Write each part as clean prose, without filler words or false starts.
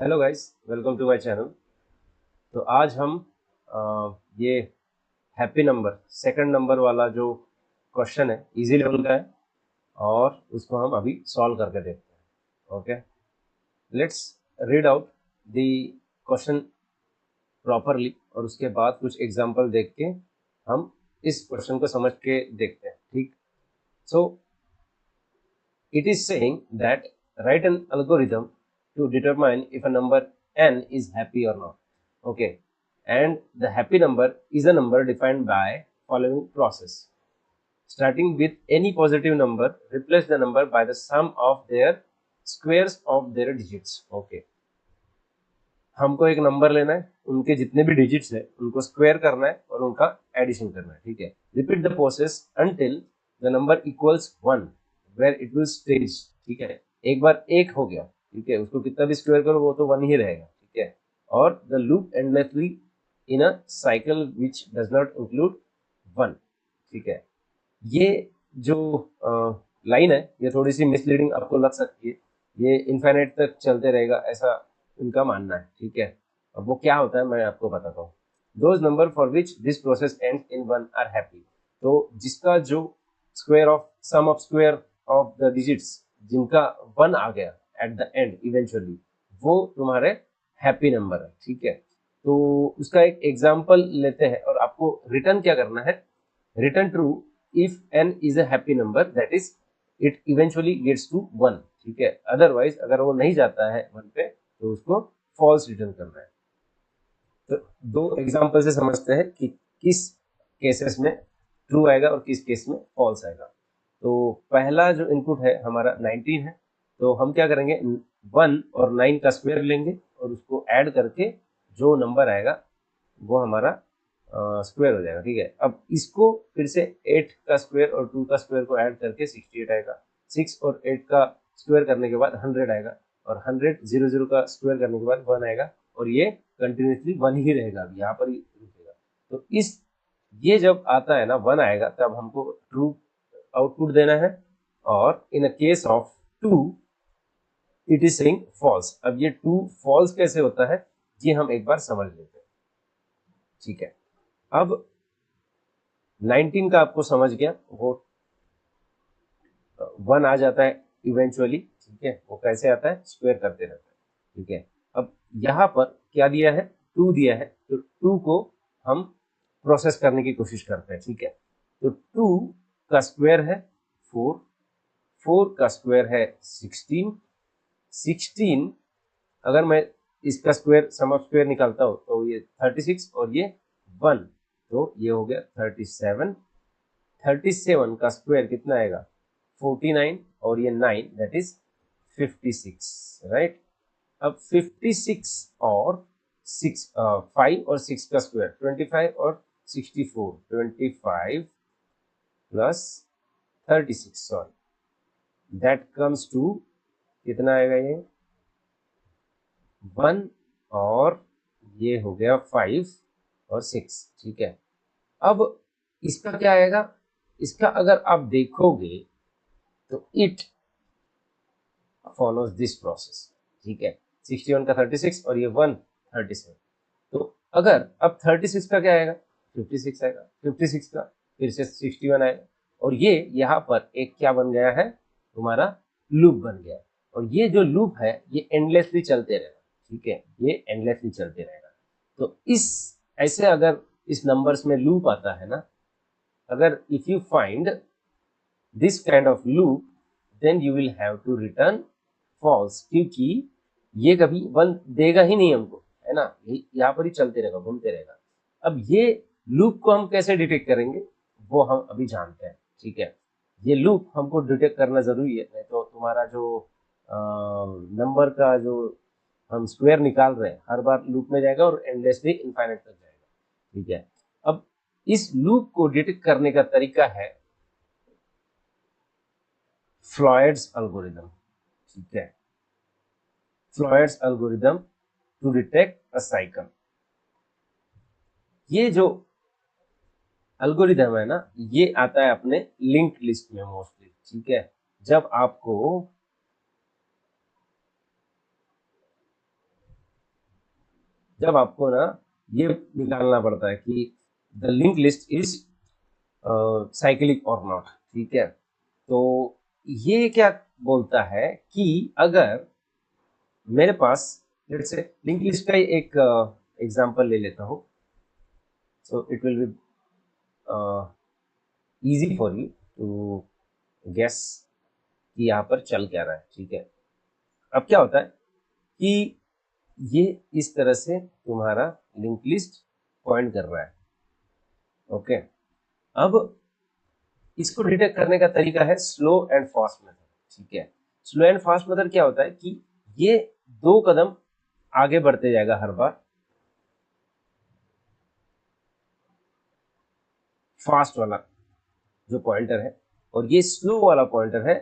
Hello guys, welcome to my channel. तो आज हम ये हैप्पी नंबर सेकंड नंबर वाला जो क्वेश्चन है इजी लेवल का है और उसको हम अभी सॉल्व करके देखते हैं। Okay, let's read out the question properly और उसके बाद कुछ एग्जांपल देख के हम इस क्वेश्चन को समझ के देखते हैं। ठीक, सो it is saying that write an algorithm to determine if a number n is happy or not. Okay, and the happy number is a number defined by following process. Starting with any positive number, replace the number by the sum of their squares of their digits. Okay, हमको एक number लेना है, उनके जितने भी digits है उनको square करना है और उनका एडिशन करना है। ठीक है, repeat the process until the number equals 1 where it will stage. ठीक है, एक बार एक हो गया, ठीक है, उसको कितना भी स्क्वायर करो वो तो 1 ही रहेगा। ठीक है, और the loop endlessly in a cycle which does not include 1। ठीक है, ये जो लाइन है ये थोड़ी सी मिसलीडिंग आपको लग सकती है, ये इनफाइनाइट तक चलते रहेगा ऐसा उनका मानना है। ठीक है, अब वो क्या होता है मैं आपको बताता हूँ। Those number for which this process end in 1 are happy. तो जिसका जो square of sum of square of the digits जिनका 1 आ गया एट द एंड इवेंचुअली, वो तुम्हारे हैप्पी नंबर है। ठीक है, तो उसका एक एग्जाम्पल लेते हैं और आपको रिटर्न क्या करना है, return true if n is a happy number, that is it eventually gets to 1। ठीक है, अदरवाइज अगर वो नहीं जाता है 1 पे तो उसको फॉल्स रिटर्न करना है। तो दो एग्जांपल से समझते हैं कि किस केसेस में ट्रू आएगा और किस केस में फॉल्स आएगा। तो पहला जो इनपुट है हमारा 19 है, तो हम क्या करेंगे 1 और 9 का स्क्वायर लेंगे और उसको ऐड करके जो नंबर आएगा वो हमारा स्क्वायर हो जाएगा। ठीक है, अब इसको फिर से 8 का स्क्वायर और 2 का स्क्वायर को ऐड करके 68 आएगा। 6 और 8 का स्क्वायर करने के बाद 100 आएगा और 100 0 का स्क्वायर करने के बाद 1 आएगा और ये कंटिन्यूसली 1 ही रहेगा, अभी यहाँ पर ही रुकेगा। तो इस ये जब आता है ना 1 आएगा तब हमको ट्रू आउटपुट देना है और in a case of 2 it is saying false. अब ये 2 फॉल्स कैसे होता है ये हम एक बार समझ लेते हैं। ठीक है, अब 19 का आपको समझ गया, वो 1 आ जाता है इवेंचुअली। ठीक है, वो कैसे आता है, स्क्वायर करते रहता है। ठीक है, अब यहाँ पर क्या दिया है, 2 दिया है, तो 2 को हम प्रोसेस करने की कोशिश करते हैं। ठीक है, तो 2 का स्क्वायर है 4, 4 का स्क्वायर है 16, 16 अगर मैं इसका स्क्वायर सम ऑफ स्क्वायर निकालता हूँ तो ये 36 और ये 1, तो ये हो गया 37। 37 का स्क्वायर कितना आएगा 49 और ये 9 दैट इज 56, राइट। अब 56 और 6 5 और 6 का स्क्वायर 25 और 64, 25 plus 36 sorry that comes to कितना आएगा ये 1 और ये हो गया 5 और 6। ठीक है, अब इसका क्या आएगा, इसका अगर आप देखोगे तो इट फॉलोज दिस प्रोसेस। ठीक है, 61 का 36 और ये 1 37। तो अगर अब 36 का क्या आएगा 56 आएगा, 56 का फिर से 61 आएगा और ये यहाँ पर एक क्या बन गया है तुम्हारा लूप बन गया और ये जो लूप है ये एंडलेसली चलते रहेगा। ठीक है, ये एंडलेसली चलते रहेगा। तो इस ऐसे अगर इस नंबर्स में लूप आता है ना, अगर if you find this kind of loop then you will have to return false, क्योंकि ये कभी 1 देगा ही नहीं हमको, है ना, यहाँ पर ही चलते रहेगा, घूमते रहेगा। अब ये लूप को हम कैसे डिटेक्ट करेंगे वो हम अभी जानते हैं। ठीक है, ये लूप हमको डिटेक्ट करना जरूरी है, नहीं तो तुम्हारा जो नंबर का जो हम स्क्वायर निकाल रहे हैं हर बार लूप में जाएगा और एंडलेसली इनफाइनाइट तक जाएगा। ठीक है, अब इस लूप को डिटेक्ट करने का तरीका है फ्लॉयड्स एल्गोरिथम। ठीक है, Floyd's algorithm to detect a cycle. ये जो एल्गोरिथम है ना ये आता है अपने लिंक्ड लिस्ट में मोस्टली। ठीक है, जब आपको जब आपको ना ये निकालना पड़ता है कि the link list is cyclic और नॉट, ठीक है। तो ये क्या बोलता है कि अगर मेरे पास, लेट्स से लिंक लिस्ट का एक एग्जांपल ले लेता हूँ, so it will be easy for you to guess कि यहाँ पर चल क्या रहा है, ठीक है। अब क्या होता है कि ये इस तरह से तुम्हारा लिंक लिस्ट पॉइंट कर रहा है, ओके। अब इसको डिटेक्ट करने का तरीका है स्लो एंड फास्ट मेथड, ठीक है। स्लो एंड फास्ट मेथड क्या होता है कि ये 2 कदम आगे बढ़ते जाएगा हर बार, फास्ट वाला जो पॉइंटर है, और ये स्लो वाला पॉइंटर है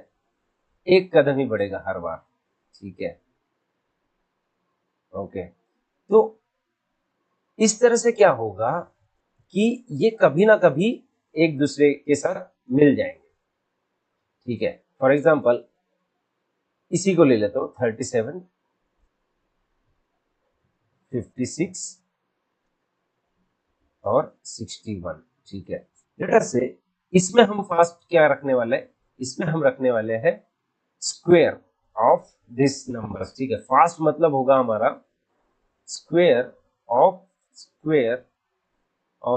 1 कदम ही बढ़ेगा हर बार, ठीक है, ओके। तो इस तरह से क्या होगा कि ये कभी ना कभी एक दूसरे के साथ मिल जाएंगे, ठीक है। फॉर एग्जाम्पल इसी को ले लेता हूँ 37, 56 और 61, ठीक है। लेटर से इसमें हम फास्ट क्या रखने वाले हैं, इसमें हम रखने वाले हैं स्क्वायर ऑफ दिस नंबर, ठीक है। फास्ट मतलब होगा हमारा स्क्वायर ऑफ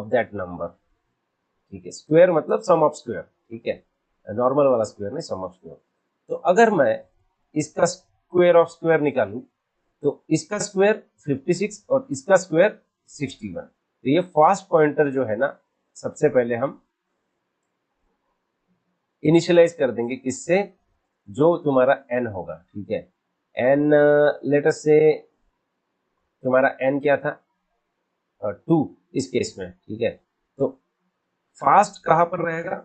दैट नंबर, ठीक है। स्क्वायर मतलब सम ऑफ स्क्वायर, ठीक है, नॉर्मल वाला स्क्वायर नहीं, सम ऑफ स्क्वायर। तो अगर मैं इसका स्क्वायर ऑफ स्क्वायर निकालूं तो इसका स्क्वायर 56 और इसका स्क्वायर 61। तो ये फास्ट पॉइंटर जो है ना, सबसे पहले हम इनिशियलाइज कर देंगे किससे, जो तुम्हारा n होगा, ठीक है। n लेटर से तुम्हारा n क्या था, 2 इस केस में, ठीक है। तो फास्ट कहां पर रहेगा,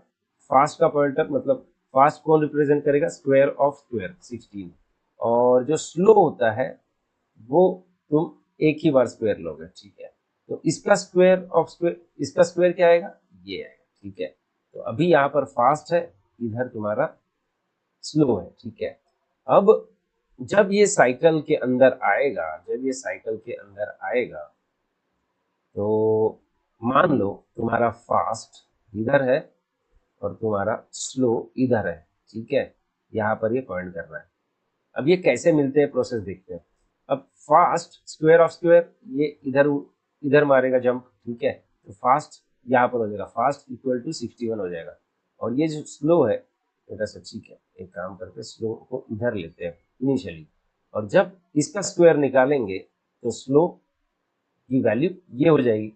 फास्ट का पॉइंटर मतलब फास्ट कौन रिप्रेजेंट करेगा, स्क्वायर ऑफ स्क्वायर 16। और जो स्लो होता है वो तुम एक ही बार स्क्वायर लोगे, ठीक है। तो इसका स्क्वायर ऑफ स्क्वायर, इसका स्क्वायर क्या आएगा, ये आएगा, ठीक है। तो अभी यहाँ पर फास्ट है, इधर तुम्हारा स्लो है, ठीक है। अब जब ये साइकिल के अंदर आएगा, जब ये साइकिल के अंदर आएगा, तो मान लो तुम्हारा फास्ट इधर है और तुम्हारा स्लो इधर है, ठीक है। यहाँ पर ये पॉइंट कर रहा है। अब ये कैसे मिलते हैं, प्रोसेस देखते हैं। अब फास्ट स्क्वायर ऑफ स्क्वायर, ये इधर इधर मारेगा जंप, ठीक है। तो फास्ट यहाँ पर हो जाएगा, फास्ट इक्वल टू 61 हो जाएगा। और ये जो स्लो है इधर से, ठीक है, एक काम करके स्लो को इधर लेते हैं इनिशियली, और जब इसका स्क्वायर निकालेंगे तो स्लो की वैल्यू ये हो जाएगी,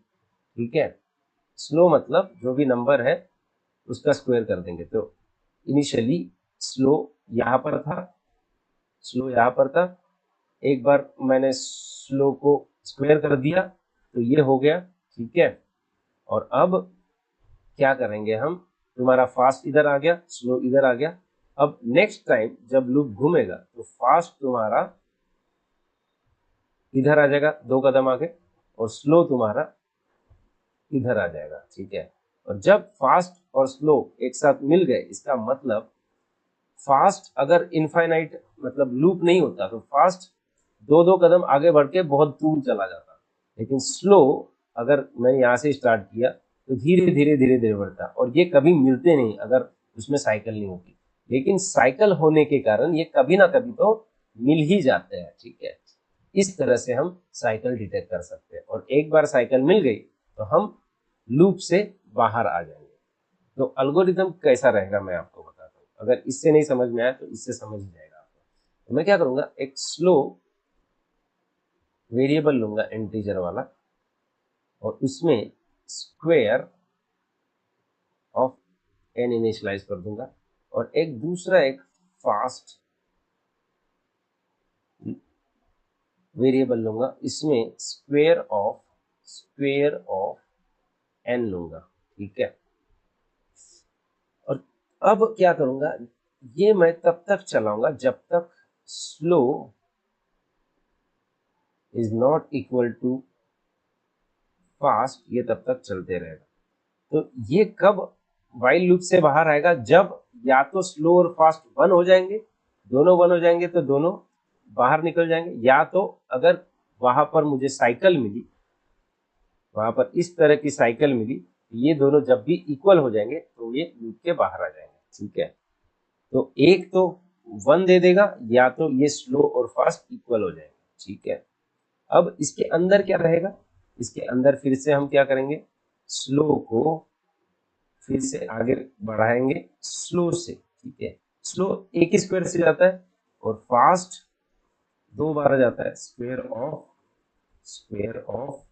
ठीक है। स्लो मतलब जो भी नंबर है उसका स्क्वायर कर देंगे। तो इनिशियली स्लो यहाँ पर था, स्लो यहाँ पर था, एक बार मैंने स्लो को स्क्वायर कर दिया तो ये हो गया, ठीक है। और अब क्या करेंगे हम, तुम्हारा फास्ट इधर आ गया, स्लो इधर आ गया। अब नेक्स्ट टाइम जब लूप घूमेगा तो फास्ट तुम्हारा इधर आ जाएगा 2 कदम आगे, और स्लो तुम्हारा इधर आ जाएगा, ठीक है। और जब फास्ट और स्लो एक साथ मिल गए, इसका मतलब फास्ट अगर इनफाइनाइट मतलब लूप नहीं होता तो फास्ट 2-2 कदम आगे बढ़ के बहुत दूर चला जाता, लेकिन स्लो अगर मैंने यहाँ से स्टार्ट किया तो धीरे धीरे धीरे धीरे बढ़ता, और ये कभी मिलते नहीं अगर उसमें साइकिल नहीं होती। लेकिन साइकिल होने के कारण ये कभी ना कभी तो मिल ही जाते हैं, ठीक है। इस तरह से हम साइकिल डिटेक्ट कर सकते हैं, और एक बार साइकिल मिल गई तो हम लूप से बाहर आ जाएंगे। तो एल्गोरिथम कैसा रहेगा मैं आपको बताता हूँ, अगर इससे नहीं समझ में आया तो इससे समझ जाएगा आपको। तो मैं क्या करूंगा, एक स्लो वेरिएबल लूंगा इंटीजर वाला, और उसमें स्क्वायर ऑफ एन इनिशियलाइज कर दूंगा, और एक दूसरा एक फास्ट वेरिएबल लूंगा, इसमें स्क्वायर ऑफ एन लूंगा, ठीक है। और अब क्या करूंगा, ये मैं तब तक चलाऊंगा जब तक slow is not equal to fast, ये तब तक चलते रहेगा। तो ये कब वाइल लूप से बाहर आएगा, जब या तो स्लो और फास्ट 1 हो जाएंगे, दोनों 1 हो जाएंगे तो दोनों बाहर निकल जाएंगे, या तो अगर वहां पर मुझे साइकिल मिली, वहां पर इस तरह की साइकिल मिली, ये दोनों जब भी इक्वल हो जाएंगे तो ये लूप के बाहर आ जाएंगे। ठीक है, तो एक तो 1 दे देगा, या तो ये स्लो और फास्ट इक्वल हो जाएंगे। ठीक है, अब इसके अंदर क्या रहेगा, इसके अंदर फिर से हम क्या करेंगे, स्लो को फिर से आगे बढ़ाएंगे स्लो से। ठीक है, स्लो एक स्क्वायर से जाता है और फास्ट 2 बार जाता है, स्क्वायर ऑफ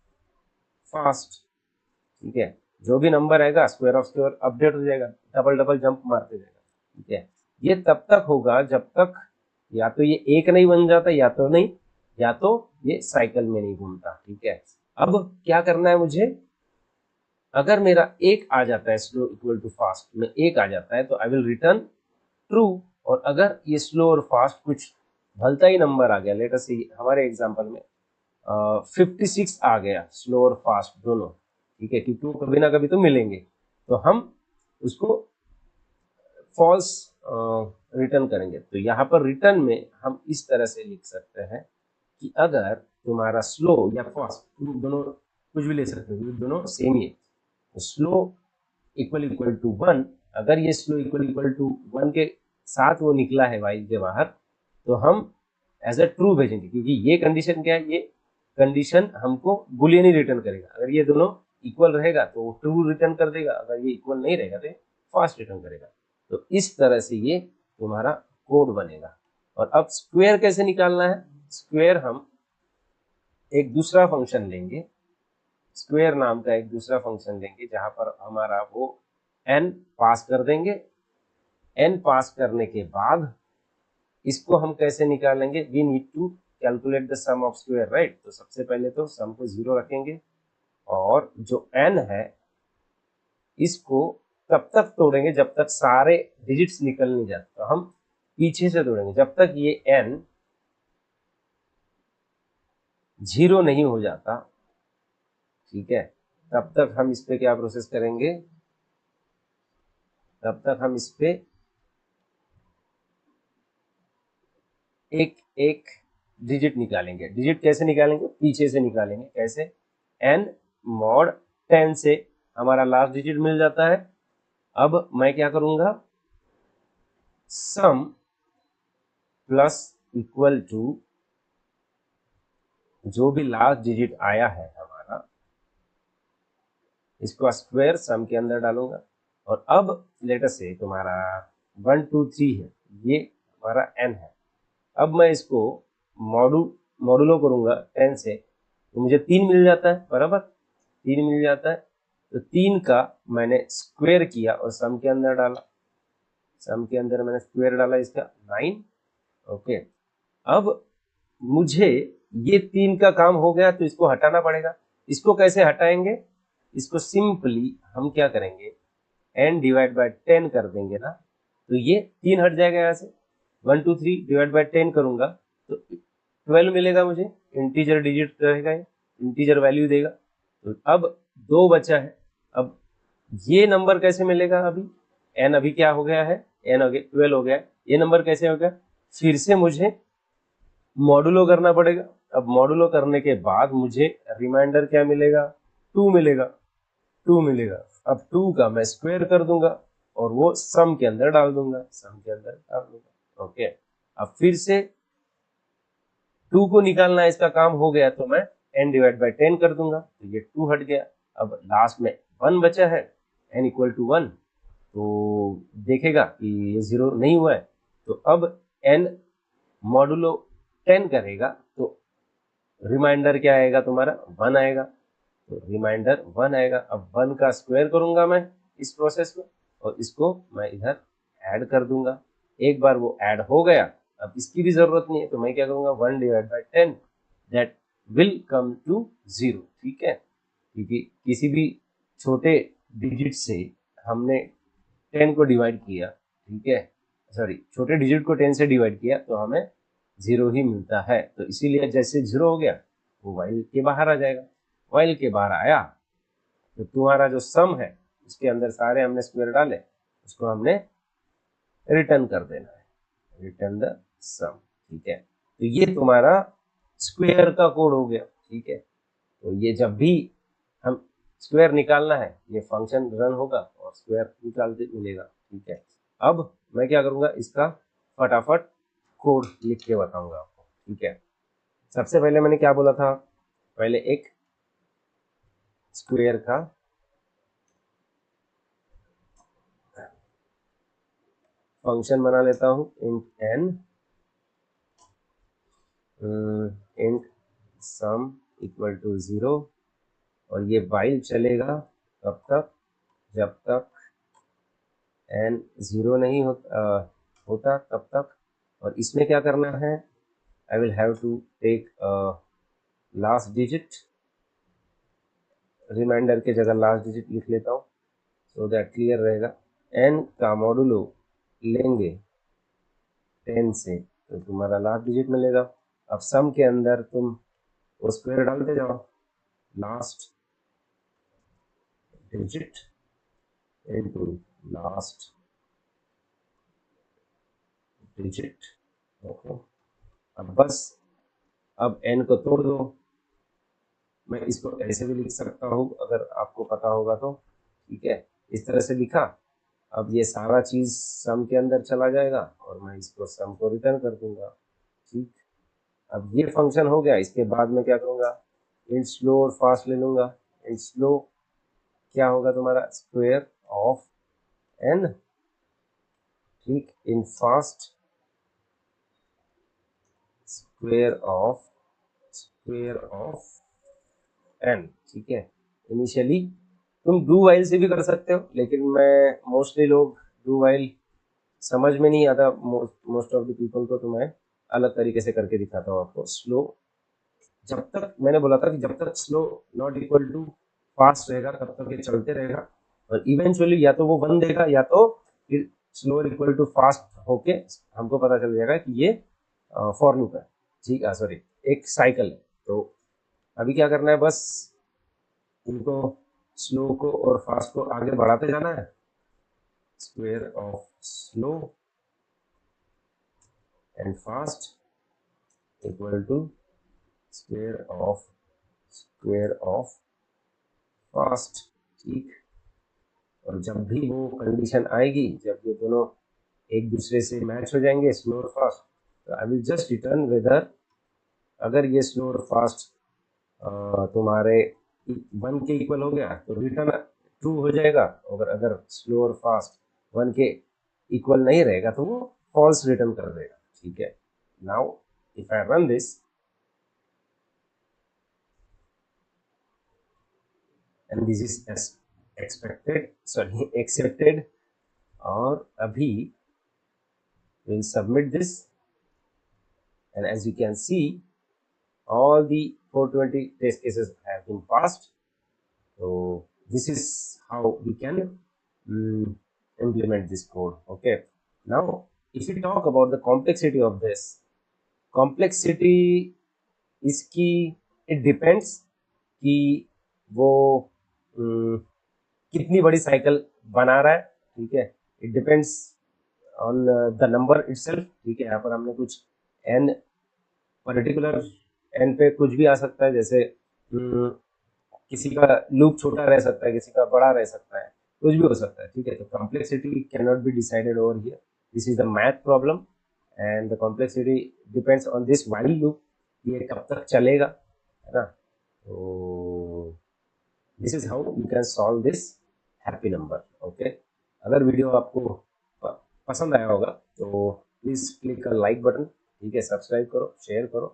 फास्ट। ठीक है, जो भी नंबर आएगा स्क्वायर ऑफ स्क्वायर अपडेट हो जाएगा, डबल डबल जंप मारते जाएगा। ठीक है, ये तब तक होगा जब तक या तो ये एक नहीं बन जाता, या तो नहीं, या तो ये साइकिल में नहीं घूमता। ठीक है, अब क्या करना है मुझे, अगर मेरा एक आ जाता है स्लो इक्वल टू फास्ट में एक आ जाता है तो आई विल रिटर्न ट्रू, और अगर ये स्लो और फास्ट कुछ भलता ही नंबर आ गया, लेट अस सी हमारे एग्जांपल में 56 आ गया स्लो और फास्ट दोनों। ठीक है, क्योंकि वो कभी ना कभी तो मिलेंगे, तो हम उसको फॉल्स रिटर्न करेंगे। तो यहाँ पर रिटर्न में हम इस तरह से लिख सकते हैं कि अगर तुम्हारा स्लो या फास्ट, दोनों कुछ भी ले सकते हो, दोनों सेम ही है, स्लो इक्वल इक्वल टू 1, अगर ये स्लो इक्वल इक्वल टू 1 के साथ वो निकला है वाइल के बाहर, तो हम एज अ ट्रू भेजेंगे, क्योंकि ये कंडीशन क्या है, ये कंडीशन हमको बुलियन ही रिटर्न करेगा। अगर ये दोनों इक्वल रहेगा तो वो ट्रू रिटर्न कर देगा, अगर ये इक्वल नहीं रहेगा तो फास्ट रिटर्न करेगा। तो इस तरह से ये तुम्हारा कोड बनेगा। और अब स्क्वायर कैसे निकालना है, स्क्वायर हम एक दूसरा फंक्शन लेंगे, स्क्वायर नाम का एक दूसरा फंक्शन लेंगे, जहां पर हमारा वो n पास कर देंगे। n पास करने के बाद इसको हम कैसे निकालेंगे, we need to calculate the sum of square, right. तो सबसे पहले तो सम को 0 रखेंगे, और जो n है इसको तब तक तोड़ेंगे जब तक सारे डिजिट्स निकल नहीं जाते, तो हम पीछे से तोड़ेंगे जब तक ये n 0 नहीं हो जाता। ठीक है, तब तक हम इस पे क्या प्रोसेस करेंगे, तब तक हम इस पे एक एक डिजिट निकालेंगे। डिजिट कैसे निकालेंगे, पीछे से निकालेंगे। कैसे, n मॉड 10 से हमारा लास्ट डिजिट मिल जाता है। अब मैं क्या करूंगा, सम प्लस इक्वल टू जो भी लास्ट डिजिट आया है हमारा, इसको स्क्वायर सम के अंदर डालूंगा। और अब लेटर से तुम्हारा 1 2 3 है, ये हमारा n है। अब मैं इसको मॉडुलो करूंगा 10 से, तो मुझे 3 मिल जाता है, बराबर 3 मिल जाता है। तो 3 का मैंने स्क्वायर किया और सम के अंदर डाला, सम के अंदर मैंने स्क्वायर डाला इसका 9। ओके, अब मुझे ये 3 का काम हो गया, तो इसको हटाना पड़ेगा। इसको कैसे हटाएंगे, इसको सिंपली हम क्या करेंगे, n डिवाइड बाय 10 कर देंगे ना, तो ये 3 हट जाएगा यहाँ से। 1 2 3 डिवाइड बाय 10 करूंगा तो 12 मिलेगा मुझे, इंटीजर डिजिट रहेगा, इंटीजर वैल्यू देगा। तो अब 2 बचा है। अब ये नंबर कैसे मिलेगा, अभी n अभी क्या हो गया है, n हो गया 12 हो गया है, ये नंबर कैसे हो गया, फिर से मुझे मॉडुलो करना पड़ेगा। अब मॉडुलो करने के बाद मुझे रिमाइंडर क्या मिलेगा, 2 मिलेगा, 2 मिलेगा। अब 2 का मैं स्क्वायर कर दूंगा और वो सम के अंदर डाल दूंगा, सम के अंदर डाल दूंगा। ओके, अब फिर से 2 को निकालना है, इसका काम हो गया, तो मैं n डिवाइड बाय 10 कर दूंगा, तो ये 2 हट गया। अब लास्ट में 1 बचा है, n इक्वल टू 1, तो देखेगा कि ये 0 नहीं हुआ है। तो अब n मॉडुलो 10 करेगा तो रिमाइंडर क्या आएगा तुम्हारा, 1 आएगा। तो रिमाइंडर 1 आएगा। अब 1 का स्क्वायर करूंगा मैं इस प्रोसेस में, और इसको मैं इधर ऐड कर दूंगा। एक बार वो ऐड हो गया, अब इसकी भी जरूरत नहीं है, तो मैं क्या करूंगा, 1 divide by 10 that will come to 0। ठीक है, क्योंकि किसी भी छोटे डिजिट से हमने 10 को डिवाइड किया, ठीक है, सॉरी छोटे डिजिट को 10 से डिवाइड किया तो हमें 0 ही मिलता है। तो इसीलिए जैसे 0 हो गया वो वाइल के बाहर आ जाएगा। वाइल के बाहर आया तो तुम्हारा जो सम है उसके अंदर सारे हमने स्क्वायर डाले, उसको हमने रिटर्न कर देना है, रिटर्न द सम। ठीक है, तो ये तुम्हारा स्क्वायर का कोड हो गया, ठीक है। तो ये जब भी हम स्क्वायर निकालना है, ये फंक्शन रन होगा और स्क्वायर निकालते मिलेगा, ठीक है। अब मैं क्या करूंगा, इसका फटाफट कोड लिख के बताऊंगा आपको, ठीक है। सबसे पहले मैंने क्या बोला था, पहले एक स्क्वायर का फंक्शन बना लेता हूं, int N, int sum equal to 0, और ये वाइल चलेगा कब तक, जब तक एन 0 नहीं होता तब तक। और इसमें क्या करना है, I will have to take last digit, remainder के जगह लास्ट डिजिट लिख लेता हूँ सो दैट क्लियर रहेगा। एन का मॉडुलो लेंगे 10 से तो तुम्हारा लास्ट डिजिट मिलेगा। अब सम के अंदर तुम वो स्क्वायर डालते जाओ, last digit into last digit, okay. अब बस, अब एन को तोड़ दो, मैं इसको ऐसे भी लिख सकता हूँ अगर आपको पता होगा तो, ठीक है। इस तरह से लिखा, अब ये सारा चीज सम के अंदर चला जाएगा और मैं इसको सम को रिटर्न कर दूंगा, ठीक। अब ये फंक्शन हो गया, इसके बाद में क्या करूंगा, इंट स्लो और फास्ट ले लूंगा। इंट स्लो क्या होगा तुम्हारा, स्क्वायर ऑफ एन, ठीक। इन फास्ट स्क्वायर ऑफ एन, ठीक है। इनिशियली तुम डू वाइल से भी कर सकते हो, लेकिन मैं मोस्टली लोग डू वाइल समझ में नहीं आता मोस्ट ऑफ द पीपल को, तो मैं अलग तरीके से करके दिखाता हूँ आपको। स्लो, जब तक मैंने बोला था कि जब तक slow not equal to fast रहेगा तब तक ये चलते रहेगा, और इवेंचुअली या तो वो 1 देगा या तो फिर स्लो इक्वल टू फास्ट होके हमको पता चल जाएगा कि ये फॉर लूप है, ठीक है, सॉरी एक साइकिल है। तो अभी क्या करना है, बस इनको स्लो को और फास्ट को आगे बढ़ाते जाना है। Square of slow and fast equal to square of fast, ठीक। और जब भी वो कंडीशन आएगी, जब ये दोनों एक दूसरे से मैच हो जाएंगे, स्लो और फास्ट, तो I will just return whether, अगर ये स्लो और फास्ट तुम्हारे 1 के इक्वल हो गया तो रिटर्न ट्रू हो जाएगा, और अगर स्लो और फास्ट 1 के इक्वल नहीं रहेगा तो वो फॉल्स रिटर्न कर देगा, ठीक है। Now if I run this and this is accepted, और अभी we'll submit this, and as you can see all the 420 test cases have been passed. So this is how we can implement this code, okay. Now if we talk about the complexity of this, complexity इसकी it depends कि वो कितनी बड़ी cycle बना रहा है, ठीक है। It depends on the number itself, ठीक है। यहाँ पर हमने कुछ एन पर्टिकुलर एन पे कुछ भी आ सकता है, जैसे किसी का लूप छोटा रह सकता है, किसी का बड़ा रह सकता है, कुछ भी हो सकता है, ठीक है। तो complexity can not be decided over here, this is the math problem, and the complexity depends on this while loop, ये कब तक चलेगा, है ना। तो this is how you can solve this happy number, okay. अगर वीडियो आपको पसंद आया होगा तो प्लीज क्लिक कर लाइक बटन, ठीक है, सब्सक्राइब करो, शेयर करो,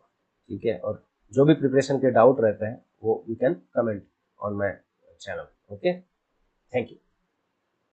ठीक है। और जो भी प्रिपरेशन के डाउट रहते हैं वो you can comment on my channel, okay. Thank you.